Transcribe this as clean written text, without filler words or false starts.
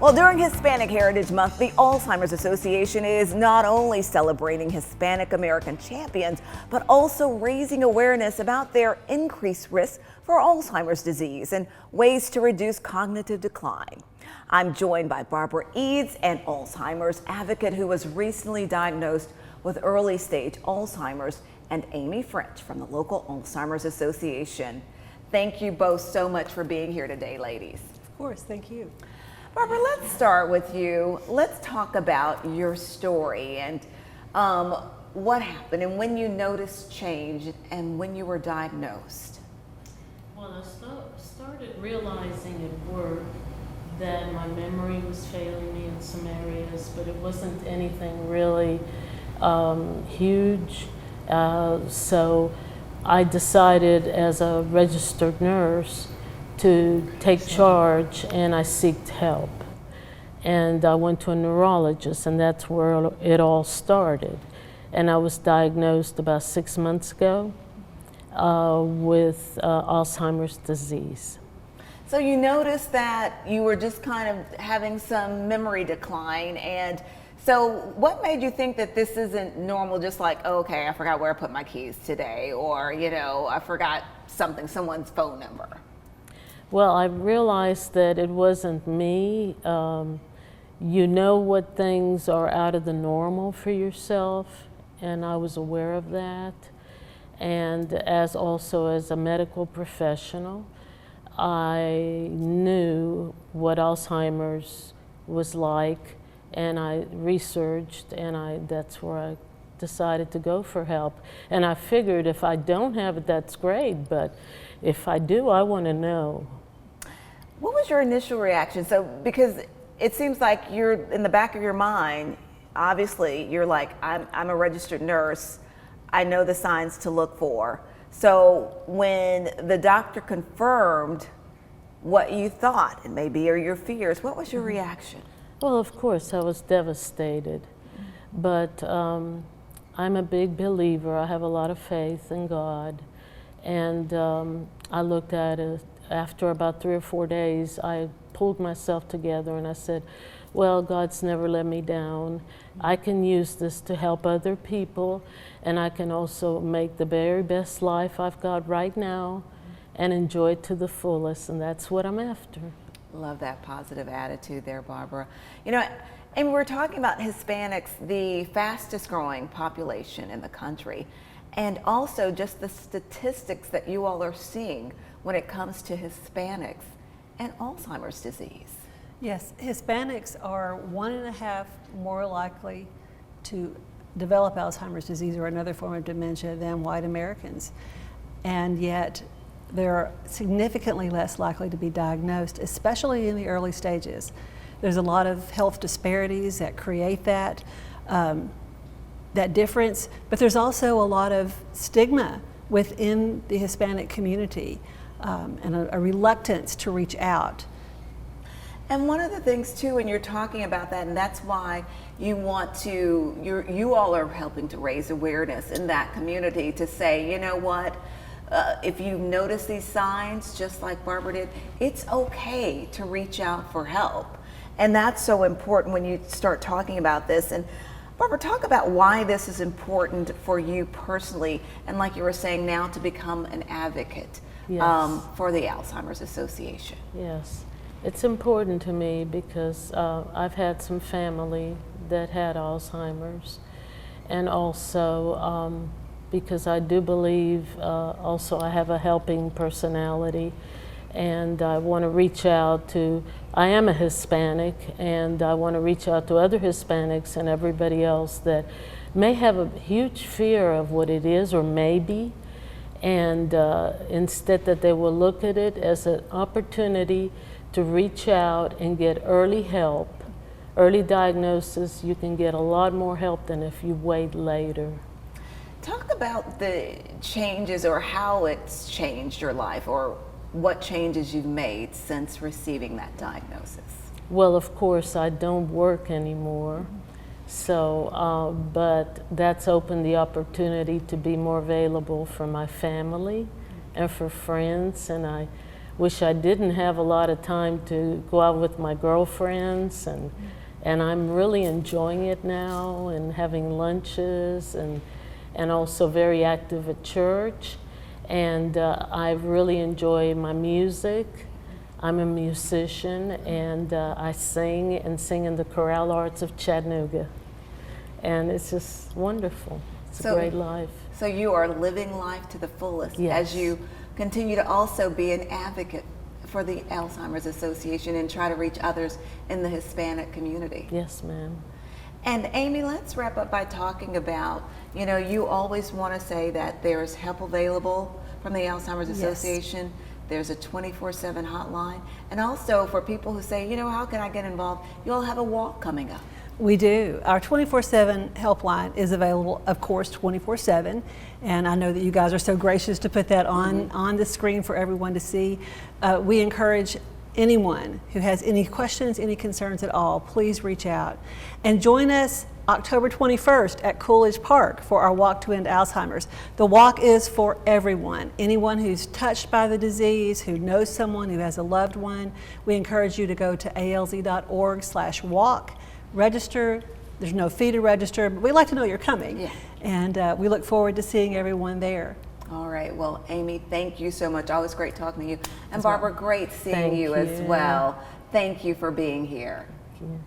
Well, during Hispanic Heritage Month, the Alzheimer's Association is not only celebrating Hispanic American champions, but also raising awareness about their increased risk for Alzheimer's disease and ways to reduce cognitive decline. I'm joined by Barbara Eads, an Alzheimer's advocate who was recently diagnosed with early stage Alzheimer's, and Amy French from the local Alzheimer's Association. Thank you both so much for being here today, ladies. Of course, thank you. Barbara, let's start with you. Let's talk about your story and what happened and when you noticed change and when you were diagnosed. Well, I started realizing at work that my memory was failing me in some areas, but it wasn't anything really huge. So I decided as a registered nurse to take charge, and I sought help. And I went to a neurologist, and that's where it all started. And I was diagnosed about 6 months ago with Alzheimer's disease. So you noticed that you were just kind of having some memory decline, and so what made you think that this isn't normal, just like, oh, okay, I forgot where I put my keys today, or, you know, I forgot someone's phone number? Well, I realized that it wasn't me. You know what things are out of the normal for yourself, and I was aware of that. And also as a medical professional, I knew what Alzheimer's was like, and I researched, and that's where I decided to go for help. And I figured if I don't have it, that's great, but if I do, I want to know. What was your initial reaction? So, because it seems like you're in the back of your mind, obviously you're like, I'm a registered nurse, I know the signs to look for. So when the doctor confirmed what you thought and maybe or your fears, what was your reaction? Well, of course, I was devastated, but I'm a big believer. I have a lot of faith in God, and I looked at it. After about 3 or 4 days, I pulled myself together and I said, well, God's never let me down. I can use this to help other people, and I can also make the very best life I've got right now and enjoy it to the fullest, and that's what I'm after. Love that positive attitude there, Barbara. You know, and we're talking about Hispanics, the fastest growing population in the country, and also just the statistics that you all are seeing when it comes to Hispanics and Alzheimer's disease. Yes, Hispanics are 1.5 more likely to develop Alzheimer's disease or another form of dementia than white Americans. And yet they're significantly less likely to be diagnosed, especially in the early stages. There's a lot of health disparities that create that difference, but there's also a lot of stigma within the Hispanic community and a reluctance to reach out. And one of the things too, when you're talking about that, and that's why you want to, you all are helping to raise awareness in that community to say, you know what, if you notice these signs, just like Barbara did, it's okay to reach out for help. And that's so important when you start talking about this. And Barbara, talk about why this is important for you personally, and like you were saying now, to become an advocate for the Alzheimer's Association. Yes, it's important to me because I've had some family that had Alzheimer's, and also because I do believe also I have a helping personality, and I want to reach out to, I am a Hispanic, and I want to reach out to other Hispanics and everybody else that may have a huge fear of what it is or may be, and instead that they will look at it as an opportunity to reach out and get early help, early diagnosis. You can get a lot more help than if you wait later. Talk about the changes or how it's changed your life, or what changes you've made since receiving that diagnosis. Well, of course, I don't work anymore, so, but that's opened the opportunity to be more available for my family and for friends, and I wish I didn't have a lot of time to go out with my girlfriends, and I'm really enjoying it now, and having lunches, and also very active at church. And I really enjoy my music. I'm a musician, and I sing in the Chorale Arts of Chattanooga. And it's just wonderful. It's a great life. So you are living life to the fullest Yes. as you continue to also be an advocate for the Alzheimer's Association and try to reach others in the Hispanic community. Yes, ma'am. And Amy, let's wrap up by talking about, you know, you always want to say that there's help available from the Alzheimer's Yes. Association. There's a 24/7 hotline. And also for people who say, you know, how can I get involved? You all have a walk coming up. We do. Our 24/7 helpline is available, of course, 24/7. And I know that you guys are so gracious to put that on the screen for everyone to see. We encourage anyone who has any questions, any concerns at all, please reach out. And join us October 21st at Coolidge Park for our Walk to End Alzheimer's. The walk is for everyone. Anyone who's touched by the disease, who knows someone who has a loved one. We encourage you to go to alz.org/walk. Register. There's no fee to register, but we'd like to know you're coming. Yeah. And we look forward to seeing everyone there. All right. Well, Amy, thank you so much. Always great talking to you. And Barbara, great seeing Thank you as you. well. Thank you for being here. Thank you.